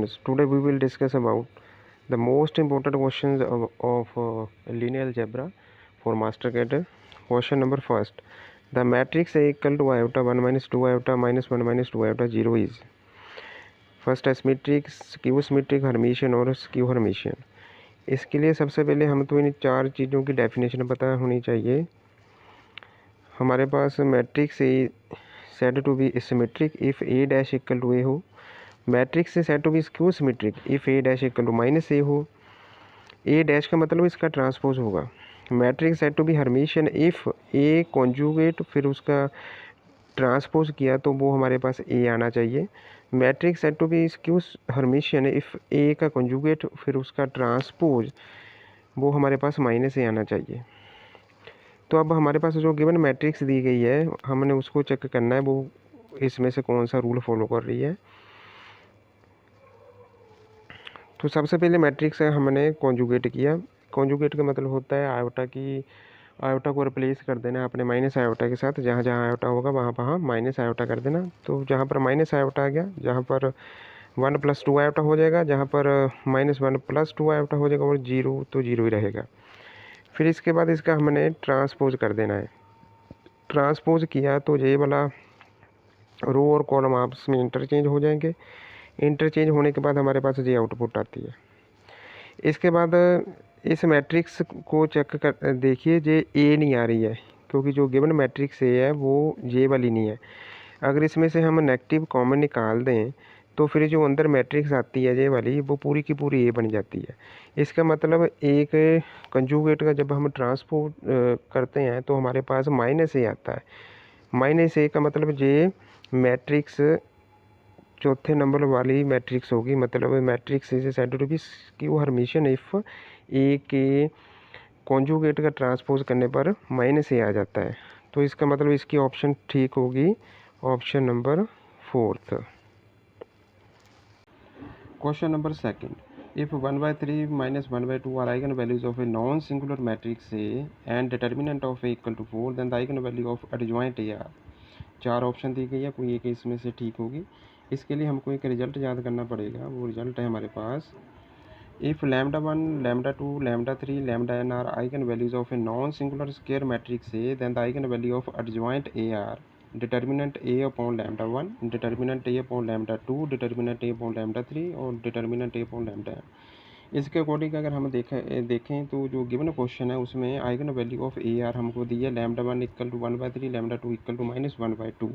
students, today we will discuss about the most important questions of linear algebra for master cadre. Question number first, the matrix A equal to iota 1 minus 2 iota minus 1 minus 2 iota 0 is first asymmetric, skew symmetric, Hermitian और skew Hermitian. इसके लिए सबसे पहले हम तो इन चार चीज़ों की डेफिनेशन पता होनी चाहिए। हमारे पास matrix A said to be symmetric if A dash equal to A हो, matrix said to be skew symmetric if A dash equal to minus A हो। ए डैश का मतलब इसका ट्रांसपोज होगा। Matrix said to be Hermitian if A conjugate फिर उसका transpose किया तो वो हमारे पास ए आना चाहिए। Matrix said to be skew Hermitian if A का कॉन्जुगेट फिर उसका ट्रांसपोज वो हमारे पास माइनस ए आना चाहिए। तो अब हमारे पास जो गिवन मैट्रिक्स दी गई है हमने उसको चेक करना है वो इसमें से कौन सा रूल फॉलो कर रही है। तो सबसे पहले मैट्रिक्स हमने कॉन्जुगेट किया। कॉन्जुगेट का मतलब होता है आयोटा को रिप्लेस कर देना अपने माइनस आयोटा के साथ। जहाँ जहाँ आयोटा होगा वहाँ वहाँ माइनस आयोटा कर देना। तो जहाँ पर माइनस आयोटा आ गया, जहाँ पर 1 प्लस 2 आयोटा हो जाएगा, जहाँ पर -1 प्लस 2 आयोटा हो जाएगा और 0 तो 0 ही रहेगा। फिर इसके बाद इसका हमने ट्रांसपोज कर देना है। ट्रांसपोज किया तो ये वाला रो और कॉलम आपस में इंटरचेंज हो जाएंगे। इंटरचेंज होने के बाद हमारे पास ये आउटपुट आती है। इसके बाद इस मैट्रिक्स को चेक कर देखिए, ये ए नहीं आ रही है क्योंकि जो गिवन मैट्रिक्स ए है वो ये वाली नहीं है। अगर इसमें से हम नेगेटिव कॉमन निकाल दें तो फिर जो अंदर मैट्रिक्स आती है ये वाली वो पूरी की पूरी ए बन जाती है। इसका मतलब एक कंजुगेट का जब हम ट्रांसपोज करते हैं तो हमारे पास माइनस ए आता है। माइनस ए का मतलब ये मैट्रिक्स चौथे नंबर वाली मैट्रिक्स होगी। मतलब matrix is said to be skew Hermitian if A के कॉन्जुगेट का ट्रांसपोज करने पर माइनस ए आ जाता है। तो इसका मतलब इसकी ऑप्शन ठीक होगी, option number 4। Question number second, if 1/3 minus 1/2 are eigen values of a non singular matrix A and determinant of A equal to 4 then the eigen value of adjoint A are. चार option दी गई है, कोई एक इसमें से ठीक होगी। इसके लिए हमको एक रिजल्ट याद करना पड़ेगा। वो रिजल्ट है हमारे पास, if λ1 λ2 λ3 λn are eigen values of a non singular square matrix A then the eigen value of adjoint A are determinant A upon λ1, determinant A upon λ2, determinant A upon λ3 और determinant A upon λn। इसके according अगर हम देखें तो जो given question है उसमें eigen value of A R हमको दी है λ1 इक्वल टू 1/3, λ2 इक्वल टू -1/2।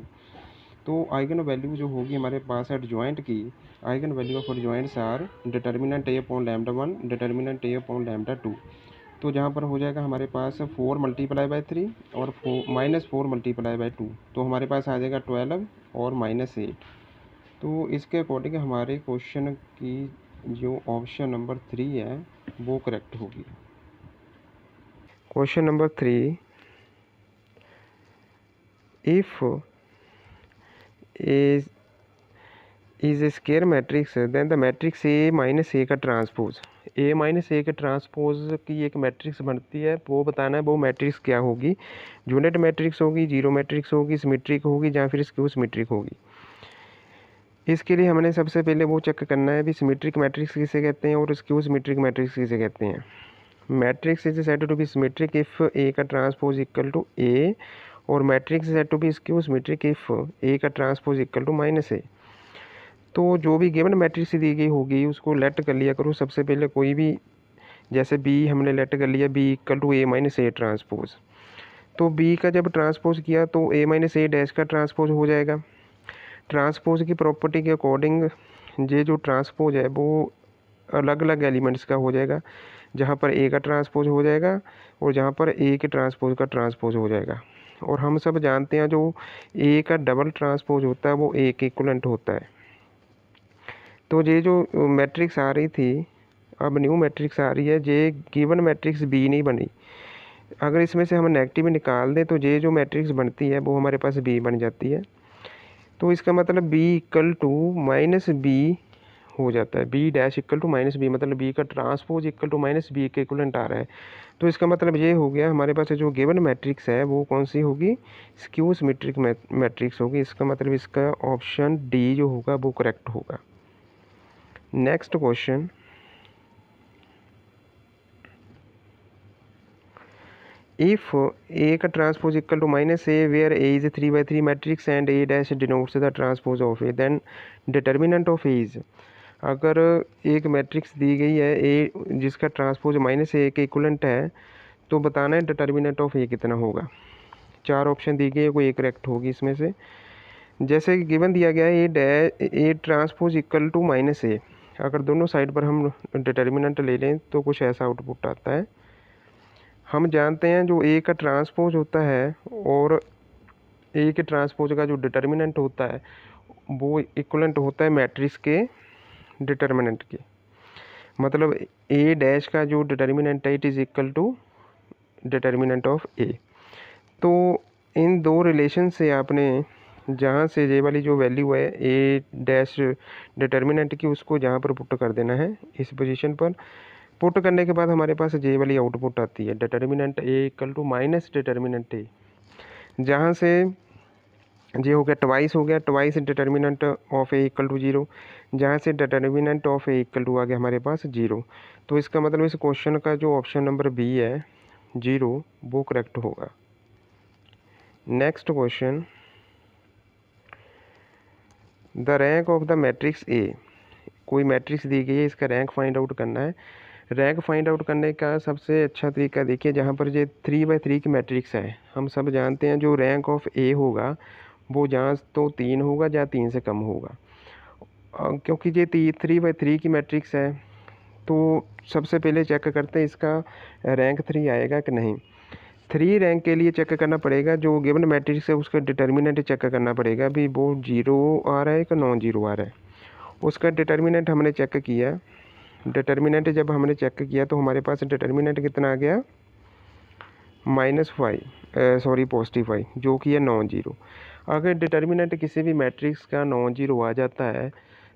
तो आइगन वैल्यू जो होगी हमारे पास एडजॉइंट की, eigen value of adjoints are determinant A upon λ1, determinant A upon λ2। तो जहाँ पर हो जाएगा हमारे पास 4 मल्टीप्लाई बाई 3 और -4 मल्टीप्लाई बाई 2, तो हमारे पास आ जाएगा 12 और -8। तो इसके अकॉर्डिंग हमारे क्वेश्चन की जो ऑप्शन नंबर 3 है वो करेक्ट होगी। Question number 3, if is A square matrix then the matrix A minus A का ट्रांसपोज, ए माइनस ए के ट्रांसपोज की एक मैट्रिक्स बनती है। वो बताना है वो मैट्रिक्स क्या होगी। यूनिट मैट्रिक्स होगी, जीरो मैट्रिक्स होगी, सिमेट्रिक होगी या फिर स्क्यू सिमेट्रिक होगी। इसके लिए हमने सबसे पहले वो चेक करना है भी सिमेट्रिक मैट्रिक्स किसे कहते हैं और स्क्यू सिमेट्रिक मैट्रिक्स किसे कहते हैं। Matrix is said to be symmetric if A का ट्रांसपोज इक्वल टू ए और matrix said to be skew symmetric if A का ट्रांसपोज इक्वल टू -ए। तो जो भी गिवन मैट्रिक्स दी गई होगी उसको लेट कर लिया करो सबसे पहले। कोई भी, जैसे बी हमने लेट कर लिया B equal to A-A transpose. तो बी का जब ट्रांसपोज किया तो A-A डैश का ट्रांसपोज हो जाएगा। ट्रांसपोज की प्रॉपर्टी के अकॉर्डिंग ये जो ट्रांसपोज है वो अलग अलग एलिमेंट्स का हो जाएगा। जहाँ पर ए का ट्रांसपोज हो जाएगा और जहाँ पर ए के ट्रांसपोज का ट्रांसपोज हो जाएगा। और हम सब जानते हैं जो ए का डबल ट्रांसपोज होता है वो ए के इक्वलेंट होता है। तो ये जो मैट्रिक्स आ रही थी, अब न्यू मैट्रिक्स आ रही है, ये गिवन मैट्रिक्स बी नहीं बनी। अगर इसमें से हम नेगेटिव निकाल दें तो ये जो मैट्रिक्स बनती है वो हमारे पास बी बन जाती है। तो इसका मतलब बी इक्वल टू -बी हो जाता है। B dash equal to -B, मतलब बी का ट्रांसपोज इक्वल टू -बी के इक्वलेंट आ रहा है। तो इसका मतलब ये हो गया हमारे पास जो गिवन मैट्रिक्स है वो कौन सी होगी, स्क्यू सिमेट्रिक मैट्रिक्स होगी। इसका मतलब इसका ऑप्शन डी जो होगा वो करेक्ट होगा। नेक्स्ट क्वेश्चन, if A का transpose equal to minus A where A is 3/3 matrix and A dash denotes the transpose of A, then determinant of A is, अगर एक मैट्रिक्स दी गई है A जिसका ट्रांसपोज माइनस ए के equivalent है, तो बताना है डिटर्मिनेंट ऑफ A कितना होगा। 4 ऑप्शन दी गई है, कोई एक करेक्ट होगी इसमें से। जैसे कि गिवन दिया गया है A transpose equal to minus A, अगर दोनों साइड पर हम डिटर्मिनेंट ले लें तो कुछ ऐसा आउटपुट आता है। हम जानते हैं जो ए का ट्रांसपोज होता है और ए के ट्रांसपोज का जो डिटर्मिनेंट होता है वो इक्वलेंट होता है मैट्रिक्स के डिटर्मिनेंट के। मतलब ए डैश का जो डिटर्मिनेंट है it is equal to determinant of A. तो इन दो रिलेशन से आपने जहाँ से जे वाली जो वैल्यू है ए डैश डिटर्मिनेंट की, उसको जहाँ पर पुट कर देना है इस पोजीशन पर। पुट करने के बाद हमारे पास जे वाली आउटपुट आती है, determinant A equal to minus determinant A, जहाँ से जे हो गया ट्वाइस, हो गया twice determinant of A equal to 0, जहाँ से determinant of A equal to आ गया हमारे पास 0। तो इसका मतलब इस क्वेश्चन का जो ऑप्शन नंबर बी है 0 वो करेक्ट होगा। Next question, the rank of the matrix ए, कोई मैट्रिक्स दी गई है, इसका रैंक फाइंड आउट करना है। रैंक फाइंड आउट करने का सबसे अच्छा तरीका देखिए, जहाँ पर ये 3/3 की मैट्रिक्स है, हम सब जानते हैं जो रैंक ऑफ ए होगा वो जहाँ तो 3 होगा या 3 से कम होगा। क्योंकि ये 3/3 की मैट्रिक्स है तो सबसे पहले चेक करते हैं इसका रैंक 3 आएगा कि नहीं। 3 रैंक के लिए चेक करना पड़ेगा जो गिवन मैट्रिक्स है उसका डिटर्मिनेंट चेक करना पड़ेगा, अभी वो 0 आ रहा है कि नॉन 0 आ रहा है। उसका डिटर्मिनेंट हमने चेक किया, डिटर्मिनेंट जब हमने चेक किया तो हमारे पास डिटर्मिनेंट कितना आ गया -5 +5, जो कि है नॉन 0। अगर डिटर्मिनेंट किसी भी मैट्रिक्स का नॉन 0 आ जाता है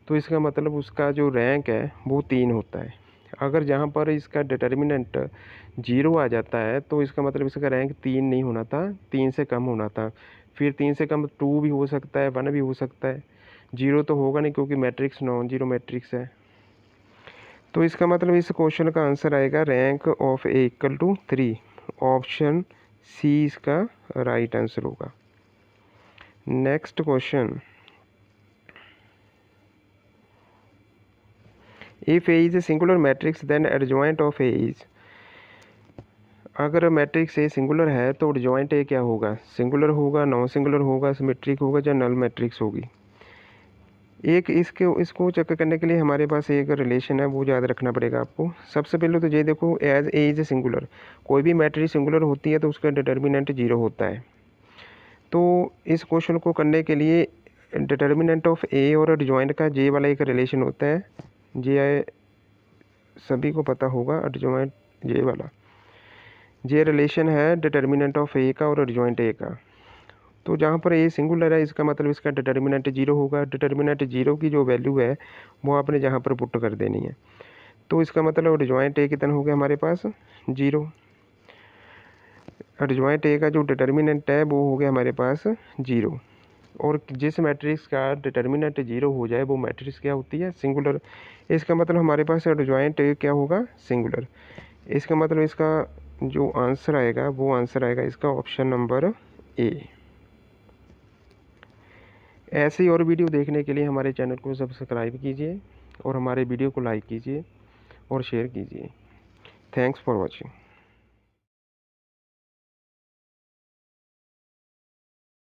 तो इसका मतलब उसका जो रैंक है वो 3 होता है। अगर जहाँ पर इसका डिटर्मिनेंट 0 आ जाता है तो इसका मतलब इसका रैंक 3 नहीं होना था, 3 से कम होना था। फिर 3 से कम 2 भी हो सकता है, 1 भी हो सकता है, 0 तो होगा नहीं क्योंकि मैट्रिक्स नॉन 0 मैट्रिक्स है। तो इसका मतलब इस क्वेश्चन का आंसर आएगा rank of A equal to 3। Option C इसका राइट आंसर होगा। Next question, if A is a singular matrix then adjoint of A is, अगर मैट्रिक्स ए सिंगुलर है तो एडजॉइंट ए क्या होगा, सिंगुलर होगा, नॉन सिंगुलर होगा, सिमेट्रिक होगा या नल मैट्रिक्स होगी। एक इसको चेक करने के लिए हमारे पास एक रिलेशन है वो याद रखना पड़ेगा आपको। सबसे पहले तो ये देखो, as A is a singular, कोई भी मैट्रिक्स सिंगुलर होती है तो उसका डिटर्मिनेंट 0 होता है। तो इस क्वेश्चन को करने के लिए डिटर्मिनेंट ऑफ ए और एडजॉइंट का जे वाला एक रिलेशन होता है, जे सभी को पता होगा, एडजॉइंट जे वाला जे रिलेशन है डिटर्मिनेंट ऑफ ए का और एडजॉइंट ए का। तो जहाँ पर ए सिंगुलर है इसका मतलब इसका डिटर्मिनेंट 0 होगा। डिटर्मिनेंट 0 की जो वैल्यू है वो आपने जहाँ पर पुट कर देनी है। तो इसका मतलब एडजॉइंट ए कितना हो गया हमारे पास 0। एडजॉइंट ए का जो डिटर्मिनेंट है वो हो गया हमारे पास 0। और जिस मैट्रिक्स का डिटर्मिनेंट 0 हो जाए वो मैट्रिक्स क्या होती है, सिंगुलर। इसका मतलब हमारे पास एडजॉइंट ए क्या होगा, सिंगुलर। इसका मतलब इसका जो आंसर आएगा वो आंसर आएगा इसका ऑप्शन नंबर ए। ऐसी और वीडियो देखने के लिए हमारे चैनल को सब्सक्राइब कीजिए और हमारे वीडियो को लाइक कीजिए और शेयर कीजिए। Thanks for watching.